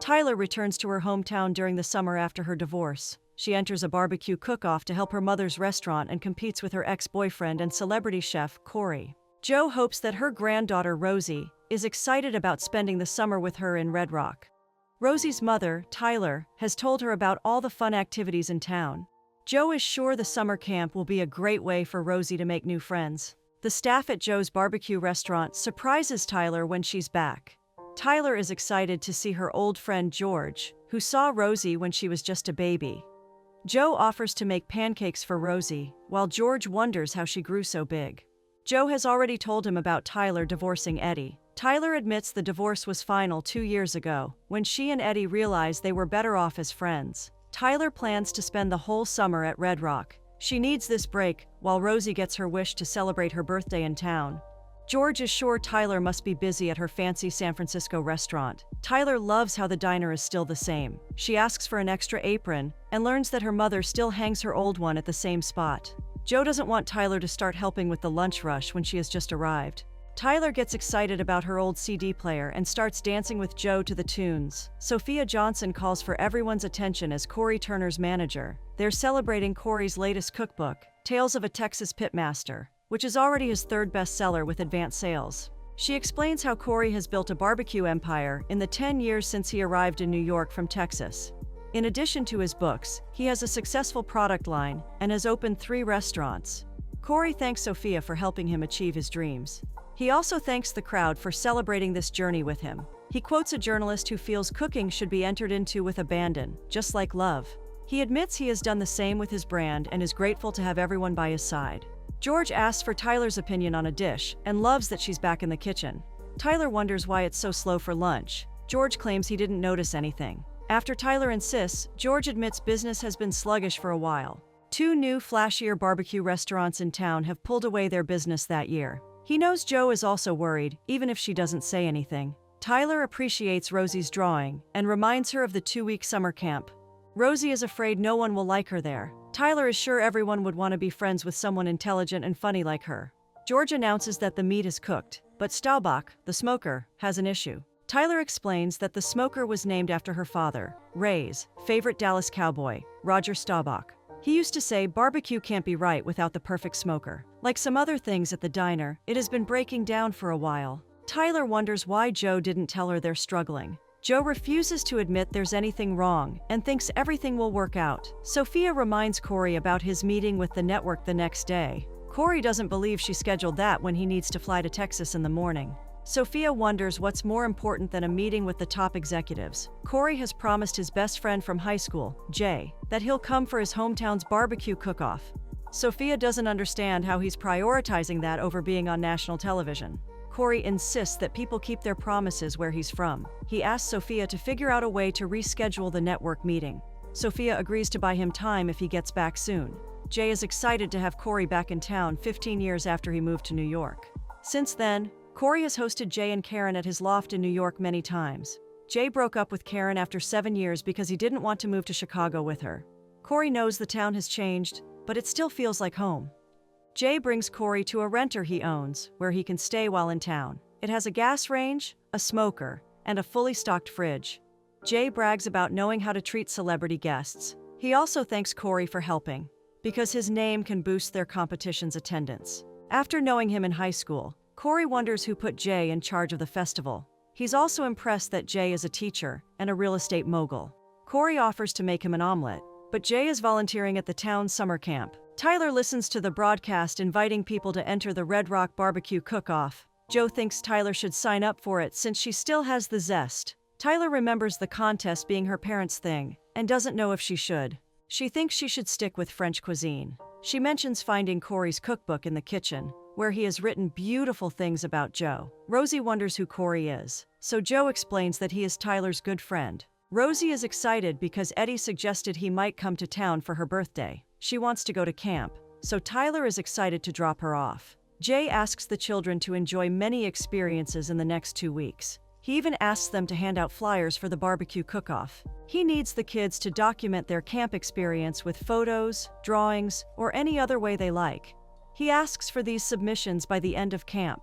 Tyler returns to her hometown during the summer after her divorce. She enters a barbecue cook-off to help her mother's restaurant and competes with her ex-boyfriend and celebrity chef, Corey. Jo hopes that her granddaughter, Rosie, is excited about spending the summer with her in Red Rock. Rosie's mother, Tyler, has told her about all the fun activities in town. Jo is sure the summer camp will be a great way for Rosie to make new friends. The staff at Jo's barbecue restaurant surprises Tyler when she's back. Tyler is excited to see her old friend George, who saw Rosie when she was just a baby. Jo offers to make pancakes for Rosie, while George wonders how she grew so big. Jo has already told him about Tyler divorcing Eddie. Tyler admits the divorce was final 2 years ago, when she and Eddie realized they were better off as friends. Tyler plans to spend the whole summer at Red Rock. She needs this break, while Rosie gets her wish to celebrate her birthday in town. George is sure Tyler must be busy at her fancy San Francisco restaurant. Tyler loves how the diner is still the same. She asks for an extra apron, and learns that her mother still hangs her old one at the same spot. Jo doesn't want Tyler to start helping with the lunch rush when she has just arrived. Tyler gets excited about her old CD player and starts dancing with Jo to the tunes. Sophia Johnson calls for everyone's attention as Corey Turner's manager. They're celebrating Corey's latest cookbook, Tales of a Texas Pitmaster, which is already his third bestseller with advanced sales. She explains how Corey has built a barbecue empire in the 10 years since he arrived in New York from Texas. In addition to his books, he has a successful product line and has opened 3 restaurants. Corey thanks Sophia for helping him achieve his dreams. He also thanks the crowd for celebrating this journey with him. He quotes a journalist who feels cooking should be entered into with abandon, just like love. He admits he has done the same with his brand and is grateful to have everyone by his side. George asks for Tyler's opinion on a dish and loves that she's back in the kitchen. Tyler wonders why it's so slow for lunch. George claims he didn't notice anything. After Tyler insists, George admits business has been sluggish for a while. 2 new, flashier barbecue restaurants in town have pulled away their business that year. He knows Jo is also worried, even if she doesn't say anything. Tyler appreciates Rosie's drawing and reminds her of the 2-week summer camp. Rosie is afraid no one will like her there. Tyler is sure everyone would want to be friends with someone intelligent and funny like her. George announces that the meat is cooked, but Staubach, the smoker, has an issue. Tyler explains that the smoker was named after her father, Ray's favorite Dallas cowboy, Roger Staubach. He used to say barbecue can't be right without the perfect smoker. Like some other things at the diner, it has been breaking down for a while. Tyler wonders why Jo didn't tell her they're struggling. Jo refuses to admit there's anything wrong and thinks everything will work out. Sophia reminds Corey about his meeting with the network the next day. Corey doesn't believe she scheduled that when he needs to fly to Texas in the morning. Sophia wonders what's more important than a meeting with the top executives. Corey has promised his best friend from high school, Jay, that he'll come for his hometown's barbecue cook-off. Sophia doesn't understand how he's prioritizing that over being on national television. Corey insists that people keep their promises where he's from. He asks Sophia to figure out a way to reschedule the network meeting. Sophia agrees to buy him time if he gets back soon. Jay is excited to have Corey back in town 15 years after he moved to New York. Since then, Corey has hosted Jay and Karen at his loft in New York many times. Jay broke up with Karen after 7 years because he didn't want to move to Chicago with her. Corey knows the town has changed, but it still feels like home. Jay brings Corey to a renter he owns, where he can stay while in town. It has a gas range, a smoker, and a fully stocked fridge. Jay brags about knowing how to treat celebrity guests. He also thanks Corey for helping, because his name can boost their competition's attendance. After knowing him in high school, Corey wonders who put Jay in charge of the festival. He's also impressed that Jay is a teacher and a real estate mogul. Corey offers to make him an omelet, but Jay is volunteering at the town's summer camp. Tyler listens to the broadcast inviting people to enter the Red Rock Barbecue Cook-Off. Jo thinks Tyler should sign up for it since she still has the zest. Tyler remembers the contest being her parents' thing and doesn't know if she should. She thinks she should stick with French cuisine. She mentions finding Corey's cookbook in the kitchen, where he has written beautiful things about Jo. Rosie wonders who Corey is, so Jo explains that he is Tyler's good friend. Rosie is excited because Eddie suggested he might come to town for her birthday. She wants to go to camp, so Tyler is excited to drop her off. Jay asks the children to enjoy many experiences in the next 2 weeks. He even asks them to hand out flyers for the barbecue cook-off. He needs the kids to document their camp experience with photos, drawings, or any other way they like. He asks for these submissions by the end of camp.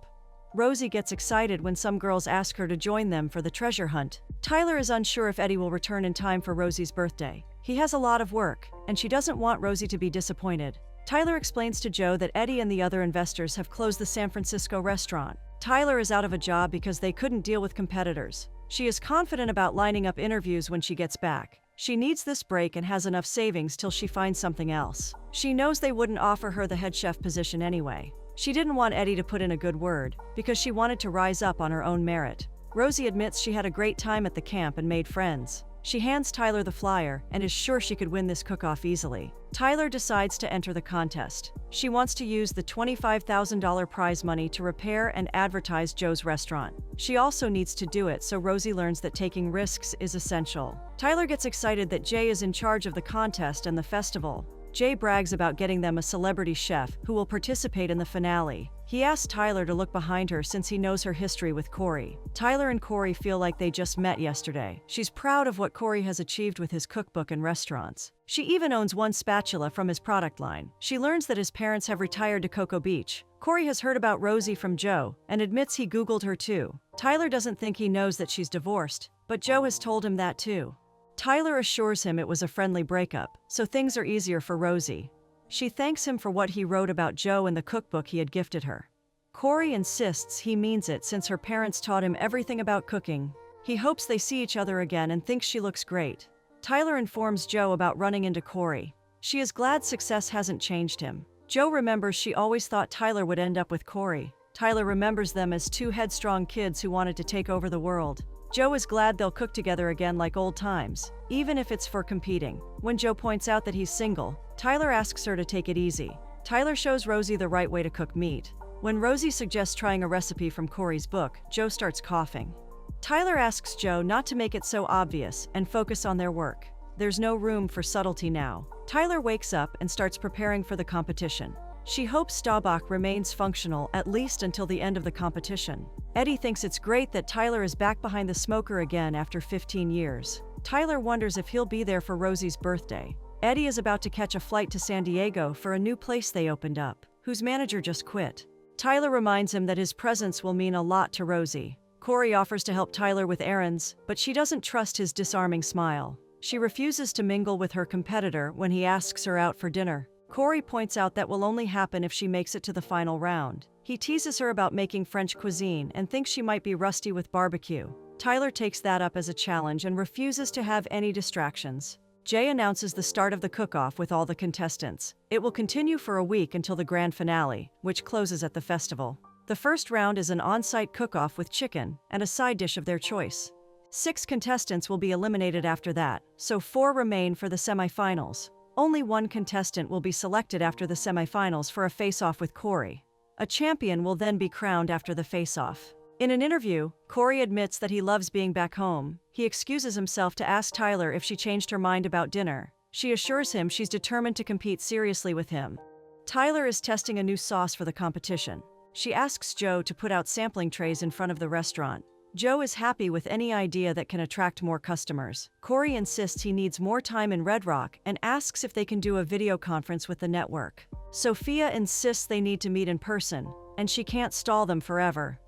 Rosie gets excited when some girls ask her to join them for the treasure hunt. Tyler is unsure if Eddie will return in time for Rosie's birthday. He has a lot of work, and she doesn't want Rosie to be disappointed. Tyler explains to Joe that Eddie and the other investors have closed the San Francisco restaurant. Tyler is out of a job because they couldn't deal with competitors. She is confident about lining up interviews when she gets back. She needs this break and has enough savings till she finds something else. She knows they wouldn't offer her the head chef position anyway. She didn't want Eddie to put in a good word, because she wanted to rise up on her own merit. Rosie admits she had a great time at the camp and made friends. She hands Tyler the flyer and is sure she could win this cook-off easily. Tyler decides to enter the contest. She wants to use the $25,000 prize money to repair and advertise Joe's restaurant. She also needs to do it so Rosie learns that taking risks is essential. Tyler gets excited that Jay is in charge of the contest and the festival. Jay brags about getting them a celebrity chef who will participate in the finale. He asks Tyler to look behind her since he knows her history with Corey. Tyler and Corey feel like they just met yesterday. She's proud of what Corey has achieved with his cookbook and restaurants. She even owns one spatula from his product line. She learns that his parents have retired to Cocoa Beach. Corey has heard about Rosie from Joe and admits he Googled her too. Tyler doesn't think he knows that she's divorced, but Joe has told him that too. Tyler assures him it was a friendly breakup, so things are easier for Rosie. She thanks him for what he wrote about Joe in the cookbook he had gifted her. Corey insists he means it since her parents taught him everything about cooking. He hopes they see each other again and thinks she looks great. Tyler informs Joe about running into Corey. She is glad success hasn't changed him. Joe remembers she always thought Tyler would end up with Corey. Tyler remembers them as two headstrong kids who wanted to take over the world. Joe is glad they'll cook together again like old times, even if it's for competing. When Joe points out that he's single, Tyler asks her to take it easy. Tyler shows Rosie the right way to cook meat. When Rosie suggests trying a recipe from Corey's book, Joe starts coughing. Tyler asks Joe not to make it so obvious and focus on their work. There's no room for subtlety now. Tyler wakes up and starts preparing for the competition. She hopes Staubach remains functional at least until the end of the competition. Eddie thinks it's great that Tyler is back behind the smoker again after 15 years. Tyler wonders if he'll be there for Rosie's birthday. Eddie is about to catch a flight to San Diego for a new place they opened up, whose manager just quit. Tyler reminds him that his presence will mean a lot to Rosie. Corey offers to help Tyler with errands, but she doesn't trust his disarming smile. She refuses to mingle with her competitor when he asks her out for dinner. Corey points out that will only happen if she makes it to the final round. He teases her about making French cuisine and thinks she might be rusty with barbecue. Tyler takes that up as a challenge and refuses to have any distractions. Jay announces the start of the cook-off with all the contestants. It will continue for a week until the grand finale, which closes at the festival. The first round is an on-site cook-off with chicken and a side dish of their choice. 6 contestants will be eliminated after that, so 4 remain for the semifinals. Only 1 contestant will be selected after the semifinals for a face-off with Corey. A champion will then be crowned after the face-off. In an interview, Corey admits that he loves being back home. He excuses himself to ask Tyler if she changed her mind about dinner. She assures him she's determined to compete seriously with him. Tyler is testing a new sauce for the competition. She asks Joe to put out sampling trays in front of the restaurant. Joe is happy with any idea that can attract more customers. Corey insists he needs more time in Red Rock and asks if they can do a video conference with the network. Sophia insists they need to meet in person, and she can't stall them forever.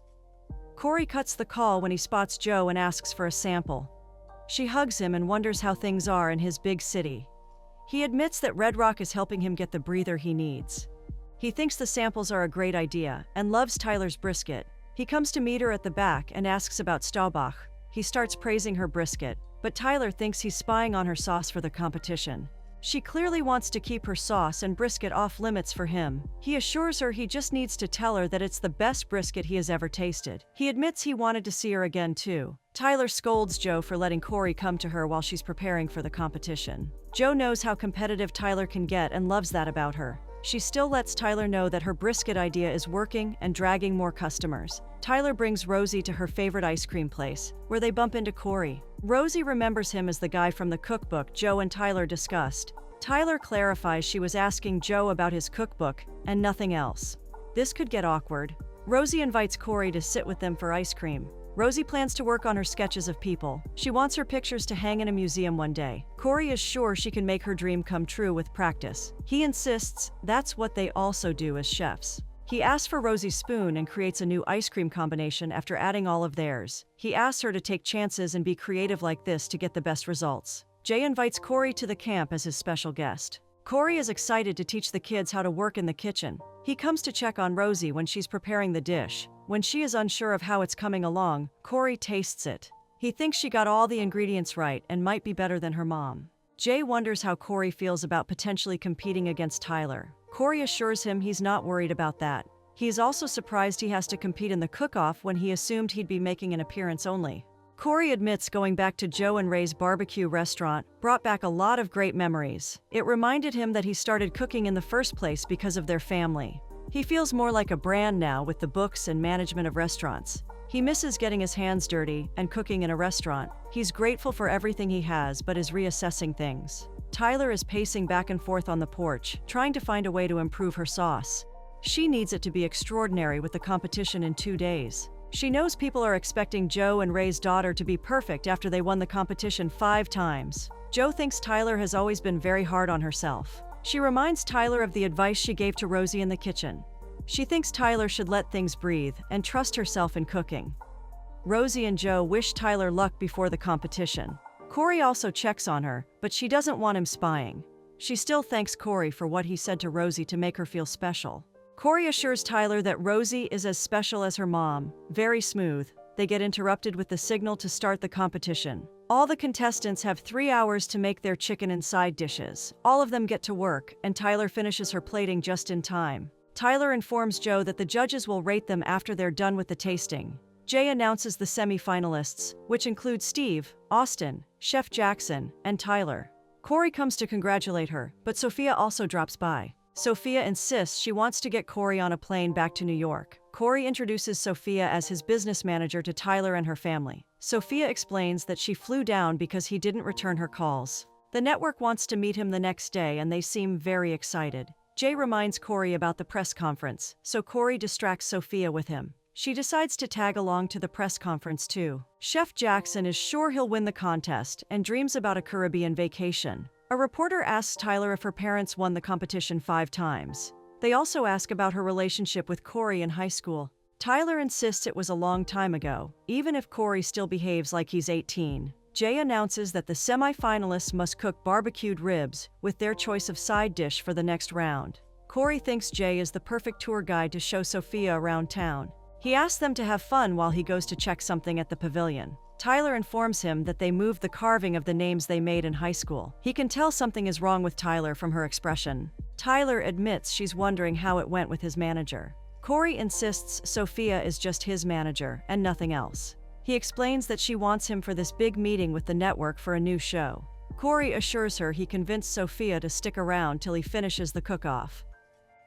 Corey cuts the call when he spots Joe and asks for a sample. She hugs him and wonders how things are in his big city. He admits that Red Rock is helping him get the breather he needs. He thinks the samples are a great idea and loves Tyler's brisket. He comes to meet her at the back and asks about Staubach. He starts praising her brisket, but Tyler thinks he's spying on her sauce for the competition. She clearly wants to keep her sauce and brisket off limits for him. He assures her he just needs to tell her that it's the best brisket he has ever tasted. He admits he wanted to see her again too. Tyler scolds Joe for letting Corey come to her while she's preparing for the competition. Joe knows how competitive Tyler can get and loves that about her. She still lets Tyler know that her brisket idea is working and dragging more customers. Tyler brings Rosie to her favorite ice cream place, where they bump into Corey. Rosie remembers him as the guy from the cookbook Joe and Tyler discussed. Tyler clarifies she was asking Joe about his cookbook and nothing else. This could get awkward. Rosie invites Corey to sit with them for ice cream. Rosie plans to work on her sketches of people. She wants her pictures to hang in a museum one day. Corey is sure she can make her dream come true with practice. He insists that's what they also do as chefs. He asks for Rosie's spoon and creates a new ice cream combination after adding all of theirs. He asks her to take chances and be creative like this to get the best results. Jay invites Corey to the camp as his special guest. Corey is excited to teach the kids how to work in the kitchen. He comes to check on Rosie when she's preparing the dish. When she is unsure of how it's coming along, Corey tastes it. He thinks she got all the ingredients right and might be better than her mom. Jay wonders how Corey feels about potentially competing against Tyler. Corey assures him he's not worried about that. He is also surprised he has to compete in the cook-off when he assumed he'd be making an appearance only. Corey admits going back to Joe and Ray's barbecue restaurant brought back a lot of great memories. It reminded him that he started cooking in the first place because of their family. He feels more like a brand now with the books and management of restaurants. He misses getting his hands dirty and cooking in a restaurant. He's grateful for everything he has but is reassessing things. Tyler is pacing back and forth on the porch, trying to find a way to improve her sauce. She needs it to be extraordinary with the competition in 2 days. She knows people are expecting Joe and Ray's daughter to be perfect after they won the competition 5 times. Joe thinks Tyler has always been very hard on herself. She reminds Tyler of the advice she gave to Rosie in the kitchen. She thinks Tyler should let things breathe and trust herself in cooking. Rosie and Joe wish Tyler luck before the competition. Corey also checks on her, but she doesn't want him spying. She still thanks Corey for what he said to Rosie to make her feel special. Corey assures Tyler that Rosie is as special as her mom. Very smooth. They get interrupted with the signal to start the competition. All the contestants have 3 hours to make their chicken and side dishes. All of them get to work, and Tyler finishes her plating just in time. Tyler informs Joe that the judges will rate them after they're done with the tasting. Jay announces the semi-finalists, which include Steve, Austin, Chef Jackson, and Tyler. Corey comes to congratulate her, but Sophia also drops by. Sophia insists she wants to get Corey on a plane back to New York. Corey introduces Sophia as his business manager to Tyler and her family. Sophia explains that she flew down because he didn't return her calls. The network wants to meet him the next day and they seem very excited. Jay reminds Corey about the press conference, so Corey distracts Sophia with him. She decides to tag along to the press conference too. Chef Jackson is sure he'll win the contest and dreams about a Caribbean vacation. A reporter asks Tyler if her parents won the competition 5 times. They also ask about her relationship with Corey in high school. Tyler insists it was a long time ago, even if Corey still behaves like he's 18. Jay announces that the semi-finalists must cook barbecued ribs with their choice of side dish for the next round. Corey thinks Jay is the perfect tour guide to show Sophia around town. He asks them to have fun while he goes to check something at the pavilion. Tyler informs him that they moved the carving of the names they made in high school. He can tell something is wrong with Tyler from her expression. Tyler admits she's wondering how it went with his manager. Corey insists Sophia is just his manager and nothing else. He explains that she wants him for this big meeting with the network for a new show. Corey assures her he convinced Sophia to stick around till he finishes the cook-off.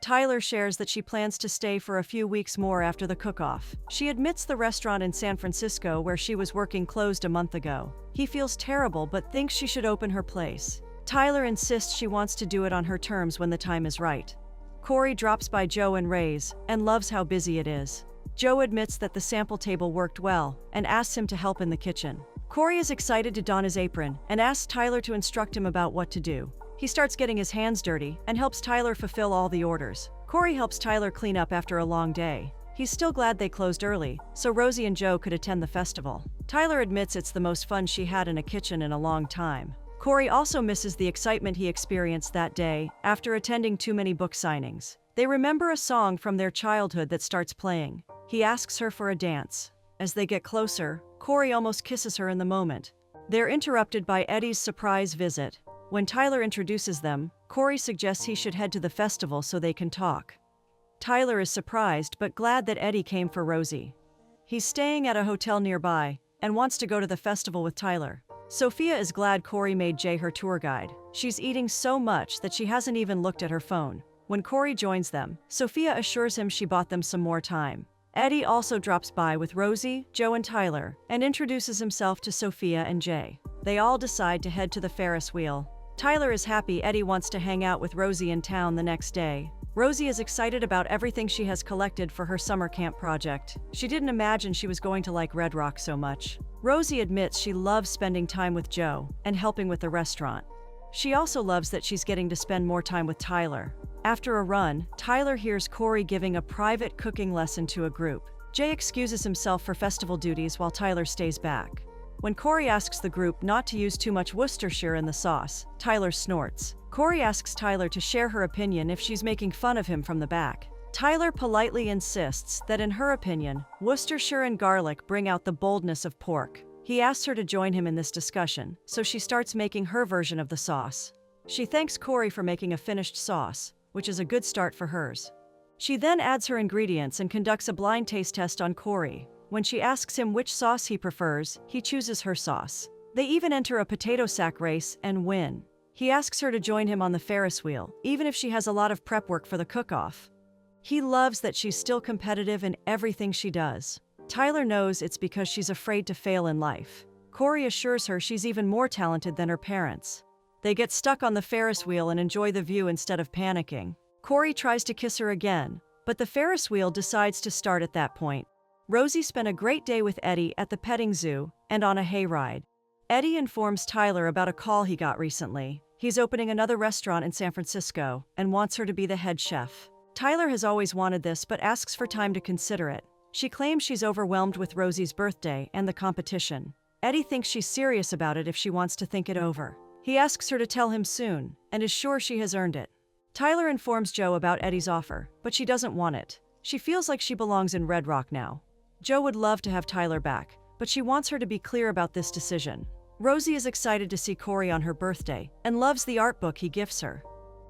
Tyler shares that she plans to stay for a few weeks more after the cook-off. She admits the restaurant in San Francisco where she was working closed a month ago. He feels terrible but thinks she should open her place. Tyler insists she wants to do it on her terms when the time is right. Corey drops by Joe and Ray's and loves how busy it is. Joe admits that the sample table worked well and asks him to help in the kitchen. Corey is excited to don his apron and asks Tyler to instruct him about what to do. He starts getting his hands dirty and helps Tyler fulfill all the orders. Corey helps Tyler clean up after a long day. He's still glad they closed early, so Rosie and Joe could attend the festival. Tyler admits it's the most fun she had in a kitchen in a long time. Corey also misses the excitement he experienced that day after attending too many book signings. They remember a song from their childhood that starts playing. He asks her for a dance. As they get closer, Corey almost kisses her in the moment. They're interrupted by Eddie's surprise visit. When Tyler introduces them, Corey suggests he should head to the festival so they can talk. Tyler is surprised but glad that Eddie came for Rosie. He's staying at a hotel nearby and wants to go to the festival with Tyler. Sophia is glad Corey made Jay her tour guide. She's eating so much that she hasn't even looked at her phone. When Corey joins them, Sophia assures him she bought them some more time. Eddie also drops by with Rosie, Joe, and Tyler and introduces himself to Sophia and Jay. They all decide to head to the Ferris wheel. Tyler is happy Eddie wants to hang out with Rosie in town the next day. Rosie is excited about everything she has collected for her summer camp project. She didn't imagine she was going to like Red Rock so much. Rosie admits she loves spending time with Joe and helping with the restaurant. She also loves that she's getting to spend more time with Tyler. After a run, Tyler hears Corey giving a private cooking lesson to a group. Jay excuses himself for festival duties while Tyler stays back. When Corey asks the group not to use too much Worcestershire in the sauce, Tyler snorts. Corey asks Tyler to share her opinion if she's making fun of him from the back. Tyler politely insists that in her opinion, Worcestershire and garlic bring out the boldness of pork. He asks her to join him in this discussion, so she starts making her version of the sauce. She thanks Corey for making a finished sauce, which is a good start for hers. She then adds her ingredients and conducts a blind taste test on Corey. When she asks him which sauce he prefers, he chooses her sauce. They even enter a potato sack race and win. He asks her to join him on the Ferris wheel, even if she has a lot of prep work for the cook-off. He loves that she's still competitive in everything she does. Tyler knows it's because she's afraid to fail in life. Corey assures her she's even more talented than her parents. They get stuck on the Ferris wheel and enjoy the view instead of panicking. Corey tries to kiss her again, but the Ferris wheel decides to start at that point. Rosie spent a great day with Eddie at the petting zoo and on a hayride. Eddie informs Tyler about a call he got recently. He's opening another restaurant in San Francisco and wants her to be the head chef. Tyler has always wanted this but asks for time to consider it. She claims she's overwhelmed with Rosie's birthday and the competition. Eddie thinks she's serious about it if she wants to think it over. He asks her to tell him soon and is sure she has earned it. Tyler informs Joe about Eddie's offer, but she doesn't want it. She feels like she belongs in Red Rock now. Joe would love to have Tyler back, but she wants her to be clear about this decision. Rosie is excited to see Corey on her birthday and loves the art book he gifts her.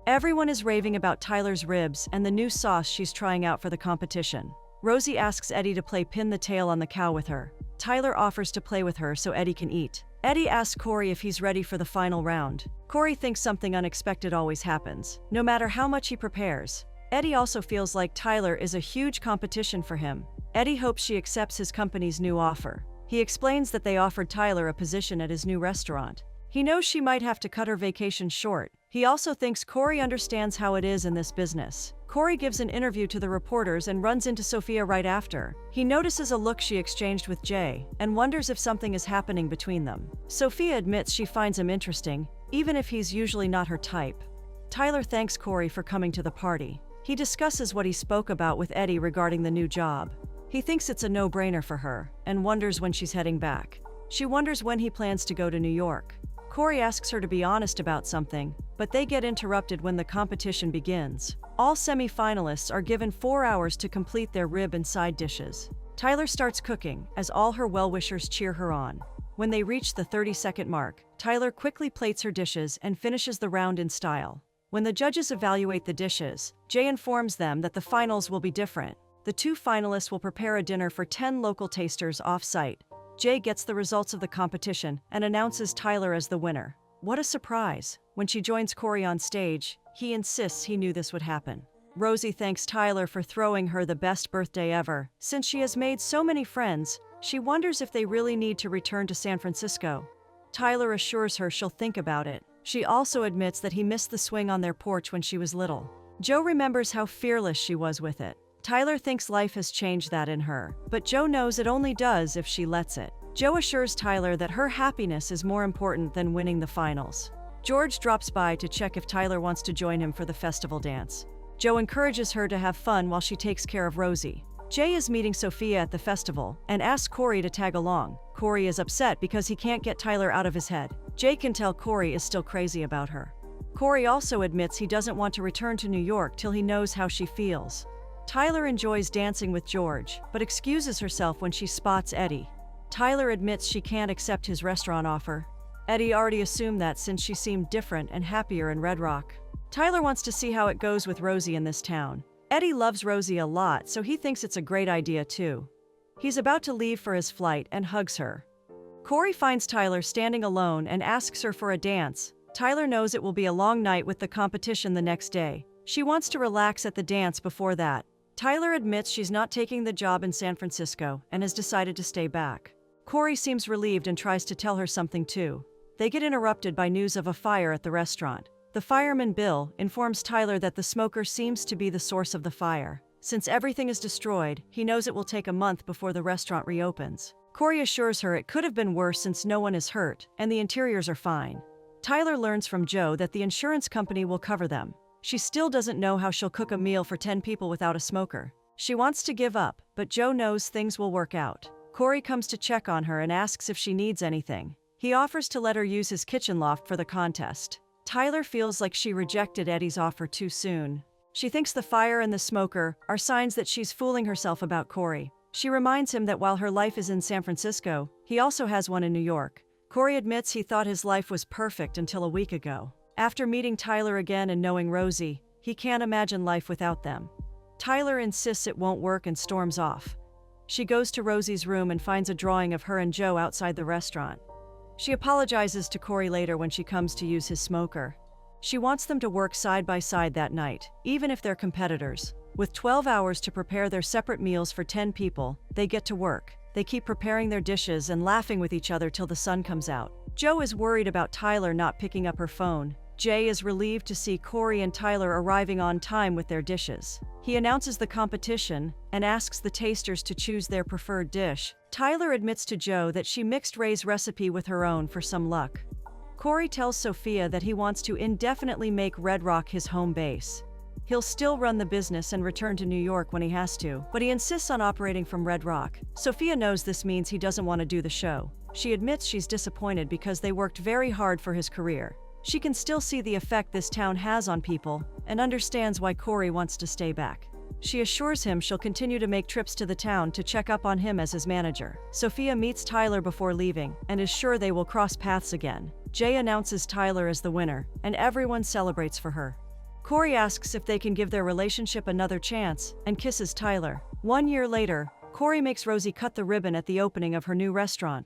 Everyone is raving about Tyler's ribs and the new sauce she's trying out for the competition. Rosie asks Eddie to play pin the tail on the cow with her. Tyler offers to play with her so Eddie can eat. Eddie asks Corey if he's ready for the final round. Corey thinks something unexpected always happens, no matter how much he prepares. Eddie also feels like Tyler is a huge competition for him. Eddie hopes she accepts his company's new offer. He explains that they offered Tyler a position at his new restaurant. He knows she might have to cut her vacation short. He also thinks Corey understands how it is in this business. Corey gives an interview to the reporters and runs into Sophia right after. He notices a look she exchanged with Jay and wonders if something is happening between them. Sophia admits she finds him interesting, even if he's usually not her type. Tyler thanks Corey for coming to the party. He discusses what he spoke about with Eddie regarding the new job. He thinks it's a no-brainer for her and wonders when she's heading back. She wonders when he plans to go to New York. Corey asks her to be honest about something, but they get interrupted when the competition begins. All semi-finalists are given 4 hours to complete their rib and side dishes. Tyler starts cooking as all her well-wishers cheer her on. When they reach the 30-second mark, Tyler quickly plates her dishes and finishes the round in style. When the judges evaluate the dishes, Jay informs them that the finals will be different. The 2 finalists will prepare a dinner for 10 local tasters off-site. Jay gets the results of the competition and announces Tyler as the winner. What a surprise! When she joins Corey on stage, he insists he knew this would happen. Rosie thanks Tyler for throwing her the best birthday ever. Since she has made so many friends, she wonders if they really need to return to San Francisco. Tyler assures her she'll think about it. She also admits that he missed the swing on their porch when she was little. Joe remembers how fearless she was with it. Tyler thinks life has changed that in her, but Joe knows it only does if she lets it. Joe assures Tyler that her happiness is more important than winning the finals. George drops by to check if Tyler wants to join him for the festival dance. Joe encourages her to have fun while she takes care of Rosie. Jay is meeting Sophia at the festival and asks Corey to tag along. Corey is upset because he can't get Tyler out of his head. Jay can tell Corey is still crazy about her. Corey also admits he doesn't want to return to New York till he knows how she feels. Tyler enjoys dancing with George, but excuses herself when she spots Eddie. Tyler admits she can't accept his restaurant offer. Eddie already assumed that since she seemed different and happier in Red Rock. Tyler wants to see how it goes with Rosie in this town. Eddie loves Rosie a lot, so he thinks it's a great idea too. He's about to leave for his flight and hugs her. Corey finds Tyler standing alone and asks her for a dance. Tyler knows it will be a long night with the competition the next day. She wants to relax at the dance before that. Tyler admits she's not taking the job in San Francisco and has decided to stay back. Corey seems relieved and tries to tell her something too. They get interrupted by news of a fire at the restaurant. The fireman, Bill, informs Tyler that the smoker seems to be the source of the fire. Since everything is destroyed, he knows it will take a month before the restaurant reopens. Corey assures her it could have been worse since no one is hurt, and the interiors are fine. Tyler learns from Joe that the insurance company will cover them. She still doesn't know how she'll cook a meal for 10 people without a smoker. She wants to give up, but Joe knows things will work out. Corey comes to check on her and asks if she needs anything. He offers to let her use his kitchen loft for the contest. Tyler feels like she rejected Eddie's offer too soon. She thinks the fire and the smoker are signs that she's fooling herself about Corey. She reminds him that while her life is in San Francisco, he also has one in New York. Corey admits he thought his life was perfect until a week ago. After meeting Tyler again and knowing Rosie, he can't imagine life without them. Tyler insists it won't work and storms off. She goes to Rosie's room and finds a drawing of her and Joe outside the restaurant. She apologizes to Corey later when she comes to use his smoker. She wants them to work side by side that night, even if they're competitors. With 12 hours to prepare their separate meals for 10 people, they get to work. They keep preparing their dishes and laughing with each other till the sun comes out. Joe is worried about Tyler not picking up her phone. Jay is relieved to see Corey and Tyler arriving on time with their dishes. He announces the competition and asks the tasters to choose their preferred dish. Tyler admits to Joe that she mixed Ray's recipe with her own for some luck. Corey tells Sophia that he wants to indefinitely make Red Rock his home base. He'll still run the business and return to New York when he has to, but he insists on operating from Red Rock. Sophia knows this means he doesn't want to do the show. She admits she's disappointed because they worked very hard for his career. She can still see the effect this town has on people and understands why Corey wants to stay back. She assures him she'll continue to make trips to the town to check up on him as his manager. Sophia meets Tyler before leaving and is sure they will cross paths again. Jay announces Tyler as the winner, and everyone celebrates for her. Corey asks if they can give their relationship another chance and kisses Tyler. 1 year later, Corey makes Rosie cut the ribbon at the opening of her new restaurant.